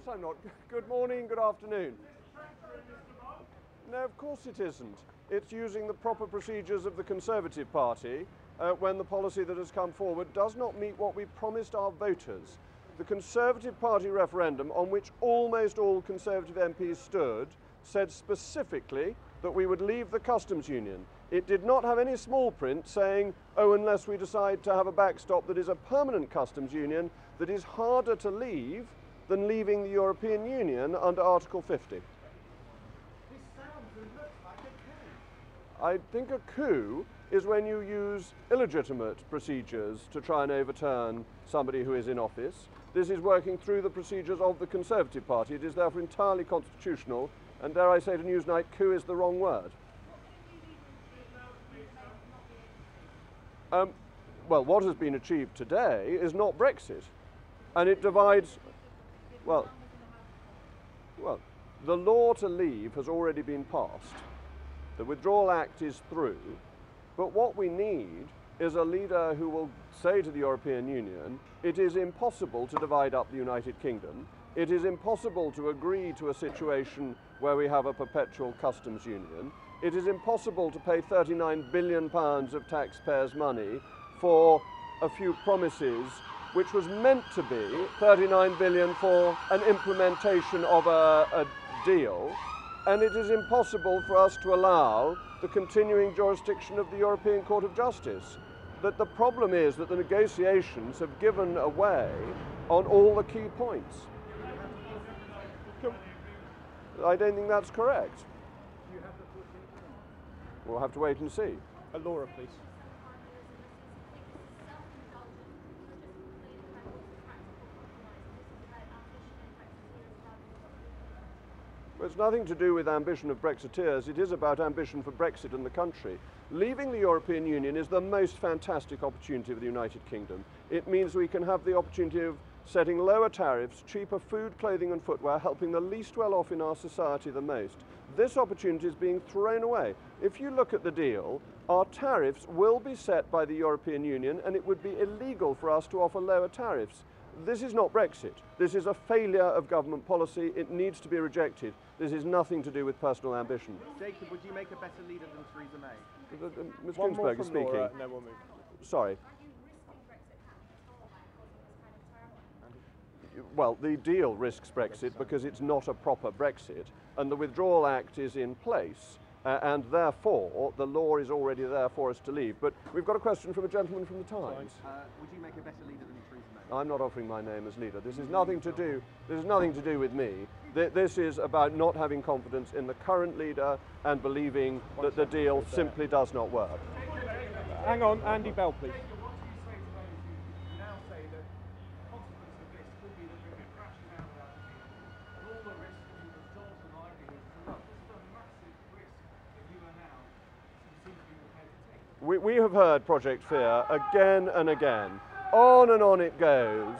course I'm not. Good morning, good afternoon. No, of course it isn't. It's using the proper procedures of the Conservative Party when the policy that has come forward does not meet what we promised our voters. The Conservative Party referendum, on which almost all Conservative MPs stood, said specifically that we would leave the customs union. It did not have any small print saying, oh, unless we decide to have a backstop that is a permanent customs union that is harder to leave than leaving the European Union under Article 50. This sounds and looks like a coup. I think a coup is when you use illegitimate procedures to try and overturn somebody who is in office. This is working through the procedures of the Conservative Party. It is therefore entirely constitutional, and dare I say to Newsnight, coup is the wrong word. Well, what has been achieved today is not Brexit, and it divides. Well, the law to leave has already been passed. The Withdrawal Act is through, but what we need is a leader who will say to the European Union, it is impossible to divide up the United Kingdom. It is impossible to agree to a situation where we have a perpetual customs union. It is impossible to pay £39 billion of taxpayers' money for a few promises which was meant to be 39 billion for an implementation of a deal, and it is impossible for us to allow the continuing jurisdiction of the European Court of Justice. That the problem is that the negotiations have given away on all the key points. I don't think that's correct. We'll have to wait and see. Laura, please. Well, it's nothing to do with ambition of Brexiteers. It is about ambition for Brexit and the country. Leaving the European Union is the most fantastic opportunity for the United Kingdom. It means we can have the opportunity of setting lower tariffs, cheaper food, clothing and footwear, helping the least well off in our society the most. This opportunity is being thrown away. If you look at the deal, our tariffs will be set by the European Union, and it would be illegal for us to offer lower tariffs. This is not Brexit. This is a failure of government policy. It needs to be rejected. This is nothing to do with personal ambition. Jacob, would you make a better leader than Theresa May? Ms. Ginsberg is speaking. Laura, no, we'll move. Sorry. Well, the deal risks Brexit because it's not a proper Brexit, and the Withdrawal Act is in place, and therefore the law is already there for us to leave. But we've got a question from a gentleman from the Times. Would you make a better leader than Theresa May? I'm not offering my name as leader. This is nothing to do. This is nothing to do with me. This is about not having confidence in the current leader and believing that the deal simply does not work. Hang on, Andy Bell, please. We have heard Project Fear again and again. On and on it goes,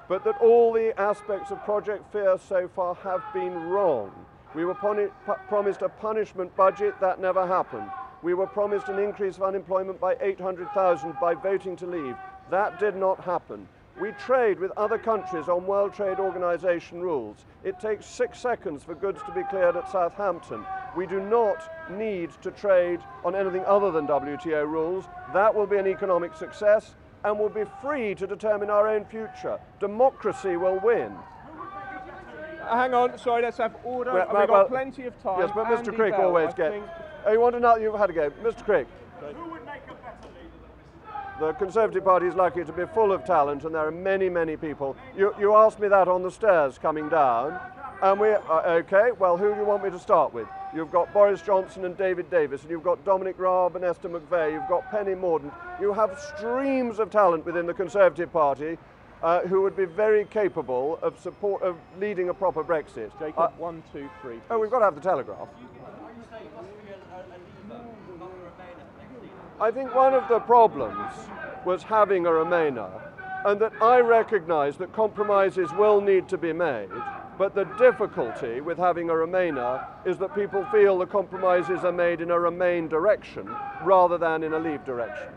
but that all the aspects of Project Fear so far have been wrong. We were promised a punishment budget. That never happened. We were promised an increase of unemployment by 800,000 by voting to leave. That did not happen. We trade with other countries on World Trade Organization rules. It takes 6 seconds for goods to be cleared at Southampton. We do not need to trade on anything other than WTO rules. That will be an economic success, and we'll be free to determine our own future. Democracy will win. Hang on, sorry, let's have order. We've got plenty of time. Yes, but Mr. Andy Crick Bell, always gets. Oh, you want to know? You've had a go. Mr. Crick. Okay. Who would make a better leader than Mrs. The Conservative Party is likely to be full of talent, and there are many, many people. You asked me that on the stairs coming down, and okay, well, who do you want me to start with? You've got Boris Johnson and David Davis, and you've got Dominic Raab and Esther McVeigh, you've got Penny Mordaunt. You have streams of talent within the Conservative Party who would be very capable of leading a proper Brexit. Jacob, 1, 2, 3. Oh, we've got to have the Telegraph. I think one of the problems was having a Remainer, and that I recognise that compromises will need to be made, but the difficulty with having a Remainer is that people feel the compromises are made in a Remain direction rather than in a Leave direction.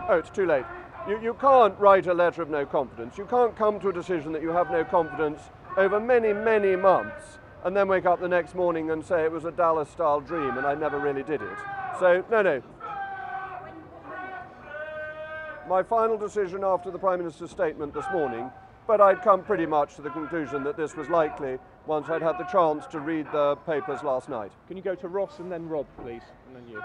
Oh, it's too late. You can't write a letter of no confidence. You can't come to a decision that you have no confidence over many, many months and then wake up the next morning and say it was a Dallas-style dream and I never really did it. So, no. My final decision after the Prime Minister's statement this morning, but I'd come pretty much to the conclusion that this was likely once I'd had the chance to read the papers last night. Can you go to Ross and then Rob, please, and then you?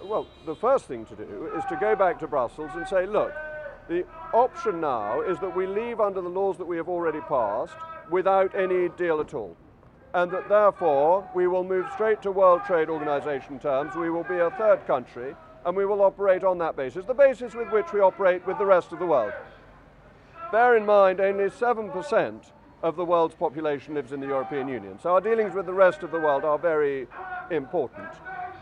Well, the first thing to do is to go back to Brussels and say, look, the option now is that we leave under the laws that we have already passed without any deal at all. And that therefore we will move straight to World Trade Organization terms, we will be a third country, and we will operate on that basis, the basis with which we operate with the rest of the world. Bear in mind, only 7% of the world's population lives in the European Union, so our dealings with the rest of the world are very important.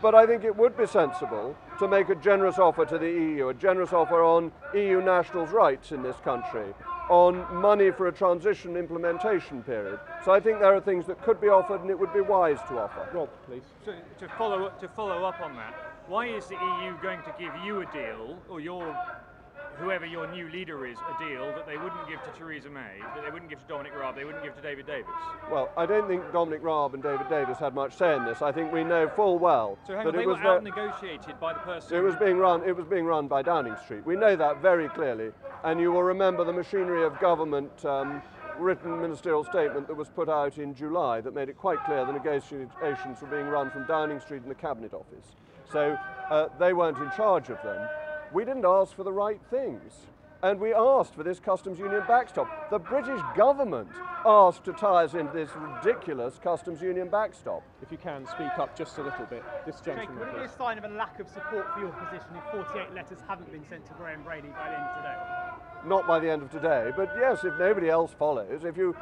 But I think it would be sensible to make a generous offer to the EU, a generous offer on EU nationals' rights in this country, on money for a transition implementation period. So I think there are things that could be offered and it would be wise to offer. Rob, please. So to follow up on that, why is the EU going to give you a deal, or whoever your new leader is, a deal that they wouldn't give to Theresa May, that they wouldn't give to Dominic Raab, they wouldn't give to David Davis? Well, I don't think Dominic Raab and David Davis had much say in this. I think we know full well that it they was were out-negotiated by the person. It was being run by Downing Street. We know that very clearly, and you will remember the machinery of government written ministerial statement that was put out in July that made it quite clear the negotiations were being run from Downing Street in the Cabinet Office. So they weren't in charge of them. We didn't ask for the right things, and we asked for this customs union backstop. The British government asked to tie us into this ridiculous customs union backstop. If you can, speak up just a little bit. This gentleman, Jacob, would it be a sign of a lack of support for your position if 48 letters haven't been sent to Graham Brady by the end of today? Not by the end of today, but yes, if nobody else follows, if you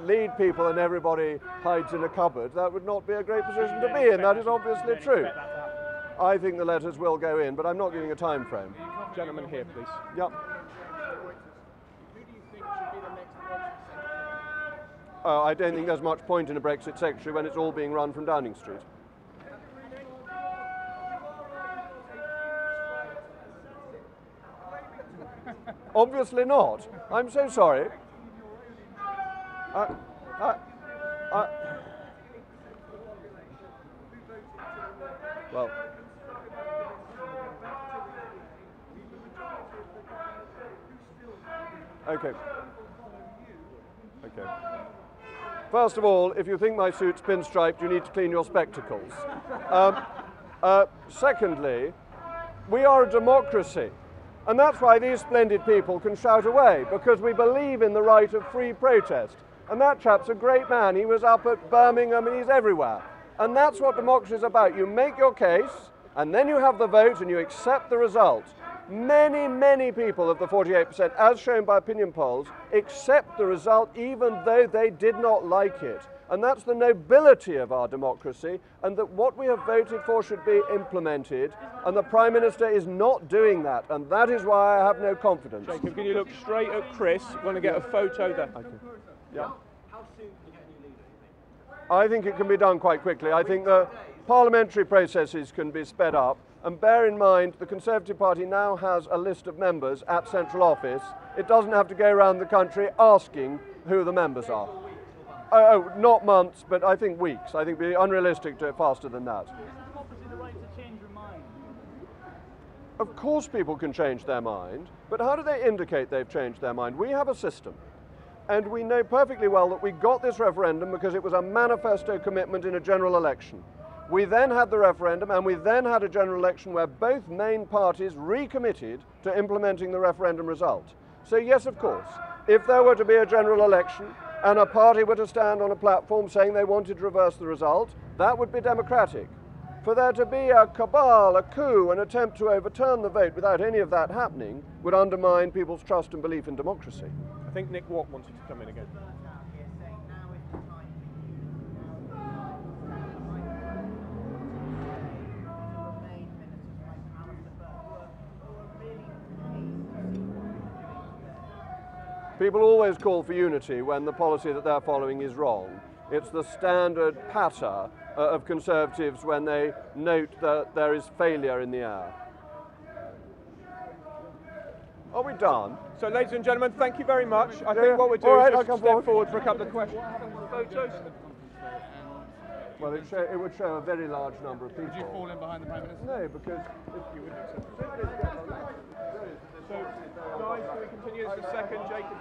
lead people and everybody hides in a cupboard, that would not be a great position to be in. That is obviously true. I think the letters will go in, but I'm not giving a time frame. Gentleman here, please. Yep. Who do you think should be the next Brexit secretary? I don't think there's much point in a Brexit secretary when it's all being run from Downing Street. Obviously not. I'm so sorry. Well. Okay. First of all, if you think my suit's pinstriped, you need to clean your spectacles. Secondly, we are a democracy. And that's why these splendid people can shout away, because we believe in the right of free protest. And that chap's a great man. He was up at Birmingham and he's everywhere. And that's what democracy is about. You make your case, and then you have the vote and you accept the result. Many, many people of the 48%, as shown by opinion polls, accept the result even though they did not like it. And that's the nobility of our democracy, and that what we have voted for should be implemented, and the Prime Minister is not doing that, and that is why I have no confidence. Jacob, can you look straight at Chris? We're going to get a photo there. Okay. Yeah. How soon can you get a new leader, do you think? I think it can be done quite quickly. I think the parliamentary processes can be sped up. And bear in mind, the Conservative Party now has a list of members at central office. It doesn't have to go around the country asking who the members are. Oh, not months, but I think weeks. I think it would be unrealistic to do it faster than that. Of course people can change their mind, but how do they indicate they've changed their mind? We have a system, and we know perfectly well that we got this referendum because it was a manifesto commitment in a general election. We then had the referendum, and we then had a general election where both main parties recommitted to implementing the referendum result. So yes, of course, if there were to be a general election and a party were to stand on a platform saying they wanted to reverse the result, that would be democratic. For there to be a cabal, a coup, an attempt to overturn the vote without any of that happening would undermine people's trust and belief in democracy. I think Nick Watt wanted to come in again. People always call for unity when the policy that they're following is wrong. It's the standard patter of Conservatives when they note that there is failure in the air. Are we done? So, ladies and gentlemen, thank you very much. I think what we'll do is just step forward for a couple of questions. Photos? Well, it would show a very large number of people. Would you fall in behind the Prime Minister? No, because You wouldn't accept it. So, guys, can we continue? It's the second Jacob.